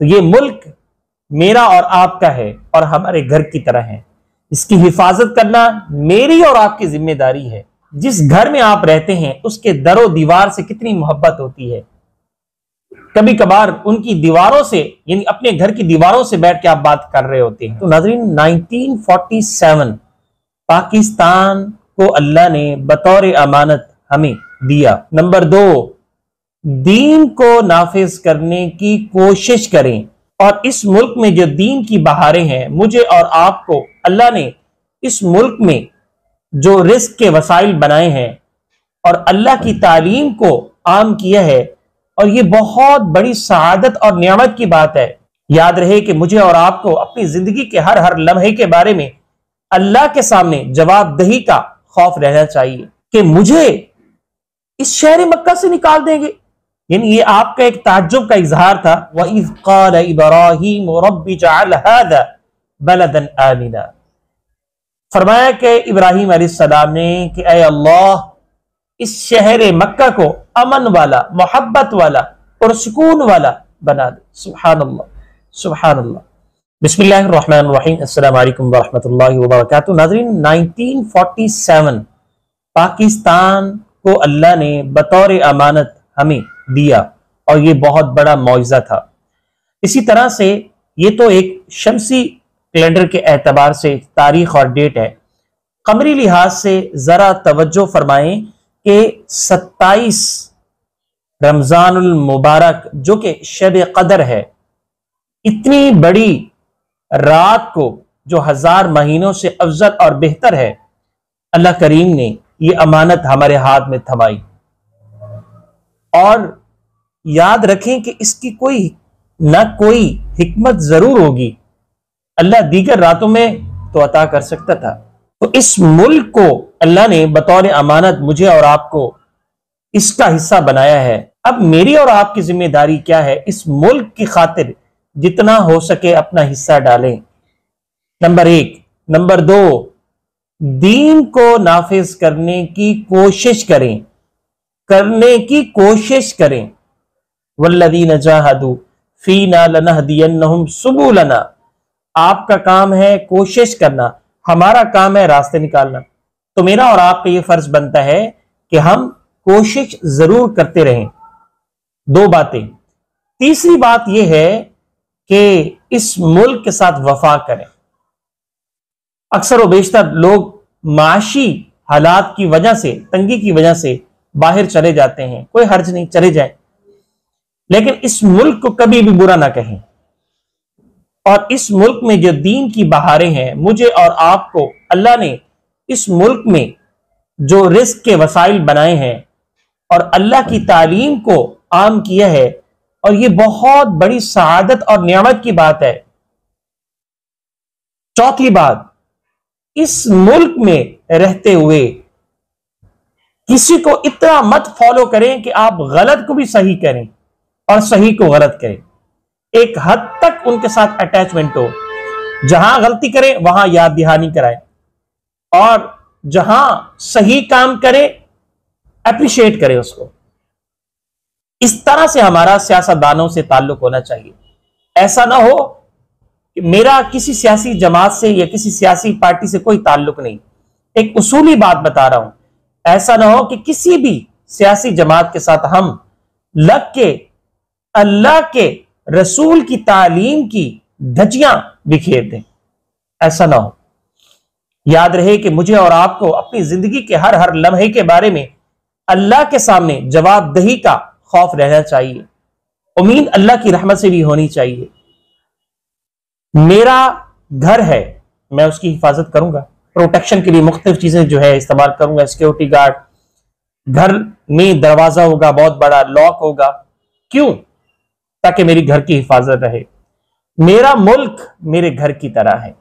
तो ये मुल्क मेरा और आपका है और हमारे घर की तरह है। इसकी हिफाजत करना मेरी और आपकी जिम्मेदारी है। जिस घर में आप रहते हैं उसके दरो दीवार से कितनी मोहब्बत होती है। कभी कभार उनकी दीवारों से, यानी अपने घर की दीवारों से बैठ के आप बात कर रहे होते हैं। तो नाज़रीन, 1947 पाकिस्तान को अल्लाह ने बतौर अमानत हमें दिया। नंबर 2, दीन को नाफिज करने की कोशिश करें। और इस मुल्क में जो दीन की बहारें हैं, मुझे और आपको अल्लाह ने इस मुल्क में जो रिस्क के वसाइल बनाए हैं और अल्लाह की तालीम को आम किया है, और ये बहुत बड़ी सआदत और नियामत की बात है। याद रहे कि मुझे और आपको अपनी जिंदगी के हर हर लम्हे के बारे में अल्लाह के सामने जवाबदेही का खौफ रहना चाहिए कि मुझे इस शहर मक्का से निकाल देंगे। यानी ये आपका एक ताज्जुब का इजहार था। वइज़ क़ाल इब्राहीम रब्बि जअल हाज़ा बलदन आमिना। फरमाया कि इब्राहीम अलैहिस्सलाम ने कि ऐ अल्लाह, इस शहर मक्का को अमन वाला, मोहब्बत वाला और सुकून वाला बना दे। सुभान अल्लाह, सुभान अल्लाह। बिस्मिल्लाहिर्रहमानिर्रहीम। अस्सलामु अलैकुम वरहमतुल्लाहि वबरकातुहू। नाज़रीन, 1947 पाकिस्तान को अल्लाह ने बतौर अमानत हमें दिया और ये बहुत बड़ा मौइज़ा था। इसी तरह से ये तो एक शमसी कैलेंडर के एतबार से तारीख और डेट है। कमरी लिहाज से जरा तवज्जो फरमाएं कि 27 रमजानुल मुबारक, जो कि शब कदर है, इतनी बड़ी रात को जो 1000 महीनों से अफजल और बेहतर है, अल्लाह करीम ने ये अमानत हमारे हाथ में थमाई। और याद रखें कि इसकी कोई ना कोई हिकमत जरूर होगी। अल्लाह दीगर रातों में तो अता कर सकता था। तो इस मुल्क को अल्लाह ने बतौर अमानत मुझे और आपको इसका हिस्सा बनाया है। अब मेरी और आपकी जिम्मेदारी क्या है? इस मुल्क की खातिर जितना हो सके अपना हिस्सा डालें। नंबर 1। नंबर 2, दीन को नाफिज करने की कोशिश करें, वल्लज़ीना जाहदू फीना लनहदियन्नहुम सुबुलना। आपका काम है कोशिश करना, हमारा काम है रास्ते निकालना। तो मेरा और आपका ये फर्ज बनता है कि हम कोशिश जरूर करते रहें। 2 बातें। तीसरी बात यह है कि इस मुल्क के साथ वफा करें। अक्सर व बेशतर लोग माशी हालात की वजह से, तंगी की वजह से बाहर चले जाते हैं। कोई हर्ज नहीं, चले जाएं, लेकिन इस मुल्क को कभी भी बुरा ना कहें। और इस मुल्क में जो दीन की बहारें हैं, मुझे और आपको अल्लाह ने इस मुल्क में जो रिस्क के वसाइल बनाए हैं और अल्लाह की तालीम को आम किया है, और ये बहुत बड़ी सआदत और नियामत की बात है। चौथी बात, इस मुल्क में रहते हुए किसी को इतना मत फॉलो करें कि आप गलत को भी सही करें और सही को गलत करें। एक हद तक उनके साथ अटैचमेंट हो। जहां गलती करें वहां याद दहानी कराएं, और जहां सही काम करें अप्रिशिएट करें उसको। इस तरह से हमारा सियासतदानों से ताल्लुक होना चाहिए। ऐसा ना हो कि मेरा किसी सियासी जमात से या किसी सियासी पार्टी से कोई ताल्लुक नहीं। एक उसूली बात बता रहा हूं। ऐसा ना हो कि किसी भी सियासी जमात के साथ हम लग के अल्लाह के रसूल की तालीम की धज्जियां बिखेर दें। ऐसा ना हो। याद रहे कि मुझे और आपको अपनी जिंदगी के हर हर लम्हे के बारे में अल्लाह के सामने जवाबदेही का खौफ रहना चाहिए। उम्मीद अल्लाह की रहमत से भी होनी चाहिए। मेरा घर है, मैं उसकी हिफाजत करूंगा। प्रोटेक्शन के लिए मुख्तलिफ चीजें जो है इस्तेमाल करूंगा। सिक्योरिटी गार्ड, घर में दरवाजा होगा, बहुत बड़ा लॉक होगा। क्यों? ताकि मेरी घर की हिफाजत रहे। मेरा मुल्क मेरे घर की तरह है।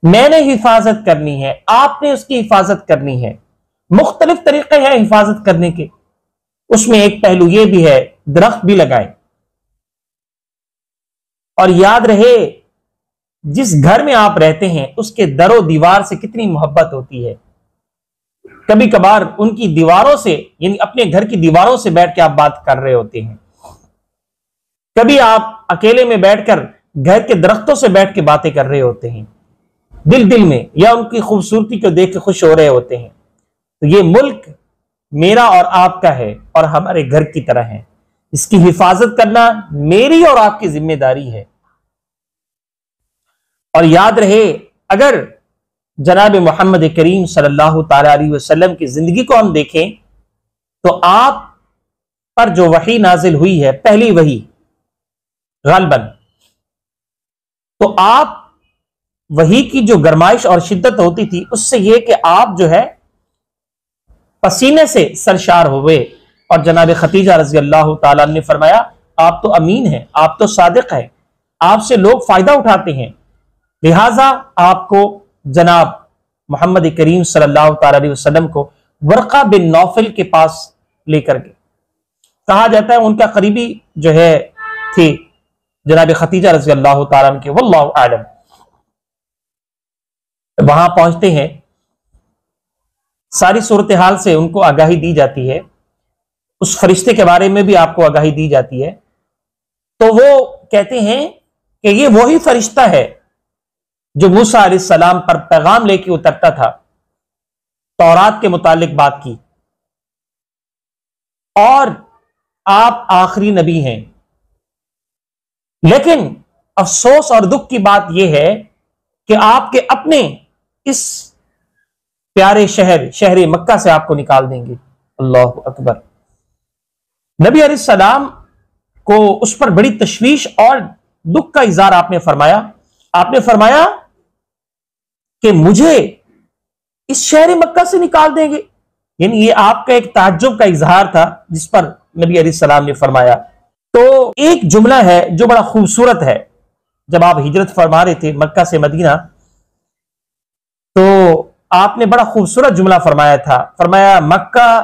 मैंने हिफाजत करनी है, आपने उसकी हिफाजत करनी है। मुख्तलिफ तरीके हैं हिफाजत करने के। उसमें एक पहलू यह भी है, दरख्त भी लगाएं। और याद रहे, जिस घर में आप रहते हैं उसके दरो दीवार से कितनी मोहब्बत होती है। कभी कभार उनकी दीवारों से, यानी अपने घर की दीवारों से बैठ के आप बात कर रहे होते हैं। कभी आप आप अकेले में बैठकर घर के दरख्तों से बैठ के बातें कर रहे होते हैं दिल दिल में, या उनकी खूबसूरती को देख के खुश हो रहे होते हैं। तो ये मुल्क मेरा और आपका है और हमारे घर की तरह है। इसकी हिफाजत करना मेरी और आपकी जिम्मेदारी है। और याद रहे, अगर जनाब मोहम्मद करीम सल्लल्लाहु ताला अलैहि वसल्लम की जिंदगी को हम देखें तो आप पर जो वही नाजिल हुई है, पहली वही गालबन, तो आप वही की जो गरमाइश और शिद्दत होती थी उससे यह कि आप जो है पसीने से सरशार हुए। और जनाब खतीजा रजी अल्लाह ताला ने फरमाया, आप तो अमीन हैं, आप तो सादिक हैं, आपसे लोग फायदा उठाते हैं, लिहाजा आपको जनाब मोहम्मद करीम सल्लल्लाहु ताला अलैहि वसल्लम को वर्का बिन नौफल के पास लेकर गए। कहा जाता है उनका करीबी जो है थे जनाब खतीजा रजी अल्लाह ताला के, वल्लाहु आलम। वहां पहुंचते हैं, सारी सूरत हाल से उनको आगाही दी जाती है, उस फरिश्ते के बारे में भी आपको आगाही दी जाती है। तो वो कहते हैं कि ये वही फरिश्ता है जो मूसा अलैहिस्सलाम पर पैगाम लेके उतरता था, तौरात के मुतालिक बात की, और आप आखिरी नबी हैं। लेकिन अफसोस और दुख की बात यह है कि आपके अपने इस प्यारे शहर मक्का से आपको निकाल देंगे। अल्लाह अकबर। नबी अलैहिस्सलाम को उस पर बड़ी तशवीश और दुख का इजहार आपने फरमाया कि मुझे इस शहर मक्का से निकाल देंगे। यानी ये आपका एक ताज्जुब का इजहार था जिस पर नबी अलैहिस्सलाम ने फरमाया। तो एक जुमला है जो बड़ा खूबसूरत है, जब आप हिजरत फरमा रहे थे मक्का से मदीना, तो आपने बड़ा खूबसूरत जुमला फरमाया था। फरमाया, मक्का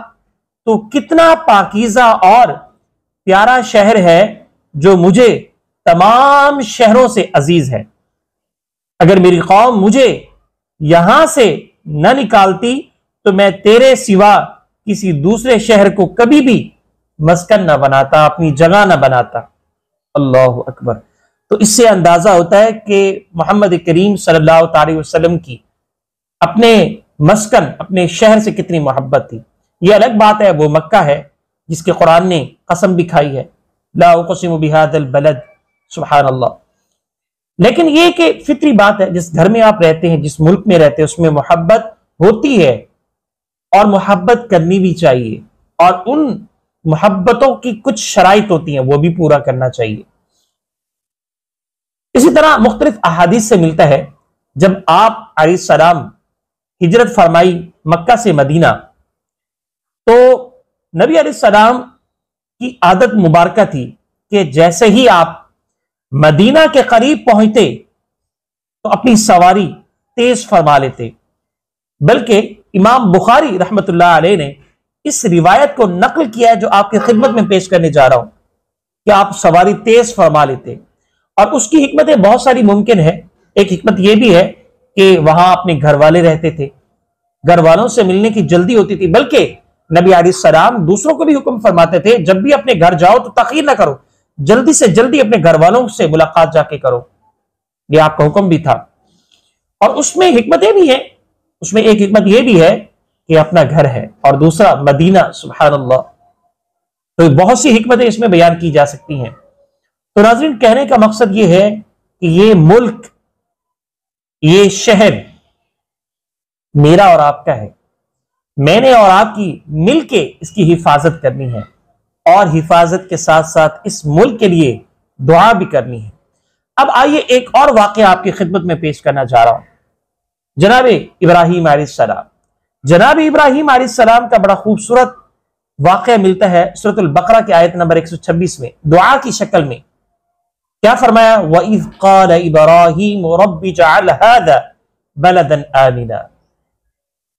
तो कितना पाकीज़ा और प्यारा शहर है जो मुझे तमाम शहरों से अजीज है। अगर मेरी कौम मुझे यहां से न निकालती तो मैं तेरे सिवा किसी दूसरे शहर को कभी भी मस्कन न बनाता, अपनी जगह न बनाता। अल्लाह अकबर। तो इससे अंदाजा होता है कि मोहम्मद करीम सल्लल्लाहु अलैहि वसल्लम की अपने मस्कन, अपने शहर से कितनी मोहब्बत थी। यह अलग बात है वो मक्का है जिसके कुरान ने कसम भी खाई है, ला उक़सिमु बिहाज़ल बलद, सुभान अल्लाह। लेकिन यह कि फितरी बात है, जिस घर में आप रहते हैं, जिस मुल्क में रहते हैं, उसमें मोहब्बत होती है और मोहब्बत करनी भी चाहिए, और उन मोहब्बतों की कुछ शराइत होती हैं, वो भी पूरा करना चाहिए। इसी तरह मुख्तलिफ अहादीस से मिलता है, जब आप अलैहिस्सलाम हिजरत फरमाई मक्का से मदीना, तो नबी अलैहिस्सलाम की आदत मुबारका थी कि जैसे ही आप मदीना के करीब पहुंचते तो अपनी सवारी तेज फरमा लेते। बल्कि इमाम बुखारी रहमतुल्लाह अलैह ने इस रिवायत को नकल किया है जो आपकी खिदमत में पेश करने जा रहा हूं, कि आप सवारी तेज फरमा लेते। और उसकी हिकमतें बहुत सारी मुमकिन है। एक हिकमत यह भी है कि वहां अपने घर वाले रहते थे, घर वालों से मिलने की जल्दी होती थी। बल्कि नबी अलैहिस्सलाम दूसरों को भी हुक्म फरमाते थे, जब भी अपने घर जाओ तो तखीर ना करो, जल्दी से जल्दी अपने घर वालों से मुलाकात जाके करो। यह आपका हुक्म भी था। और उसमें हिकमतें भी हैं। उसमें एक हिकमत यह भी है कि अपना घर है, और दूसरा मदीना, सुभान अल्लाह। तो बहुत सी हिकमतें इसमें बयान की जा सकती हैं। तो नाज़रीन, कहने का मकसद यह है कि ये मुल्क, ये शहर मेरा और आपका है। मैंने और आपकी मिलके इसकी हिफाजत करनी है, और हिफाजत के साथ साथ इस मुल्क के लिए दुआ भी करनी है। अब आइए एक और वाक़या आपकी खिदमत में पेश करना चाह रहा हूं। जनाब इब्राहीम अलैहिस्सलाम, जनाब इब्राहीम अलैहिस्सलाम का बड़ा खूबसूरत वाक़या मिलता है सूरह बकरा की आयत नंबर 126 में, दुआ की शक्ल में। क्या फरमाया? वइज़ क़ाल इब्राहीम रब्बि जअल हाज़ा बलदन आमिना।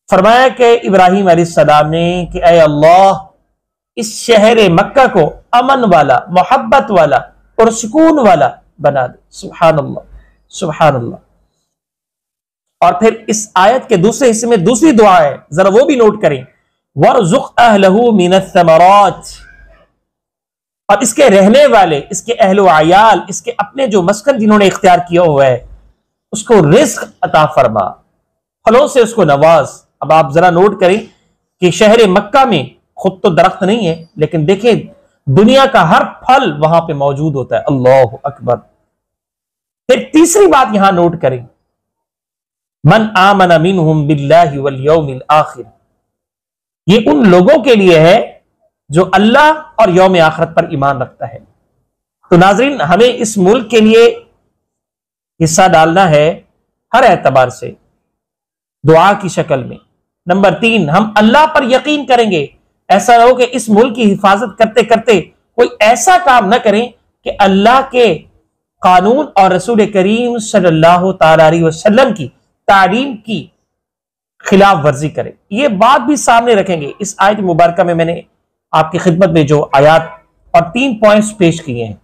फरमाया कि इब्राहीम अलैहिस्सलाम ने कि ऐ अल्लाह, इस शहर मक्का को अमन वाला, मोहब्बत वाला और सुकून वाला बना दे। सुभान अल्लाह, सुभान अल्लाह। और फिर इस आयत के दूसरे हिस्से में दूसरी दुआ है, जरा वो भी नोट करें। वर्ज़ुक़ अहलहू मिनस समरात, और इसके रहने वाले, इसके अहलो आयाल, इसके अपने जो मस्कन जिन्होंने इख्तियार किया हुआ है, उसको रिस्क अता फरमा, फलों से उसको नवाज। अब आप जरा नोट करें कि शहर मक्का में खुद तो दरख्त नहीं है, लेकिन देखें दुनिया का हर फल वहां पे मौजूद होता है। अल्लाह अकबर। फिर तीसरी बात यहां नोट करें, मन आमन मिनहुम बिल्लाहि वल यौमिल आखिर, ये उन लोगों के लिए है जो अल्लाह और यौम आखिरत पर ईमान रखता है। तो नाजरीन, हमें इस मुल्क के लिए हिस्सा डालना है हर एतबार से, दुआ की शक्ल में। नंबर 3, हम अल्लाह पर यकीन करेंगे। ऐसा ना हो कि इस मुल्क की हिफाजत करते करते कोई ऐसा काम ना करें कि अल्लाह के कानून और रसूल करीम सल्लल्लाहु तआला अलैहि वसल्लम की तालीम की खिलाफ वर्जी करे। ये बात भी सामने रखेंगे। इस आयत मुबारक में मैंने आपकी खिदमत में जो आयात और 3 पॉइंट्स पेश किए हैं,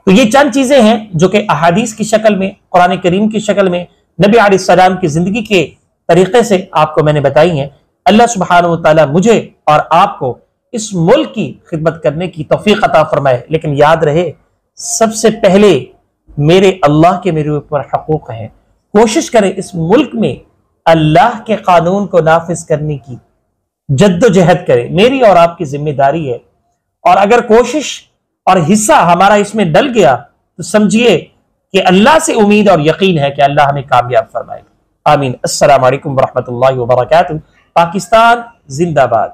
तो ये चंद चीजें हैं जो कि अहादीस की शक्ल में, कुरान करीम की शक्ल में, नबी अलैहिस्सलाम की जिंदगी के तरीके से आपको मैंने बताई हैं। अल्लाह सुब्हानहु व तआला मुझे और आपको इस मुल्क की खिदमत करने की तौफीक अता फरमाए। लेकिन याद रहे, सबसे पहले मेरे अल्लाह के मेरे ऊपर हकूक हैं। कोशिश करें इस मुल्क में अल्लाह के कानून को नाफिज करने की जद्दोजहद करें। मेरी और आपकी जिम्मेदारी है। और अगर कोशिश और हिस्सा हमारा इसमें डल गया तो समझिए कि अल्लाह से उम्मीद और यकीन है कि अल्लाह हमें कामयाब फरमाएगा। आमीन। अस्सलाम वालेकुम व रहमतुल्लाहि व बरकातुहू। पाकिस्तान जिंदाबाद।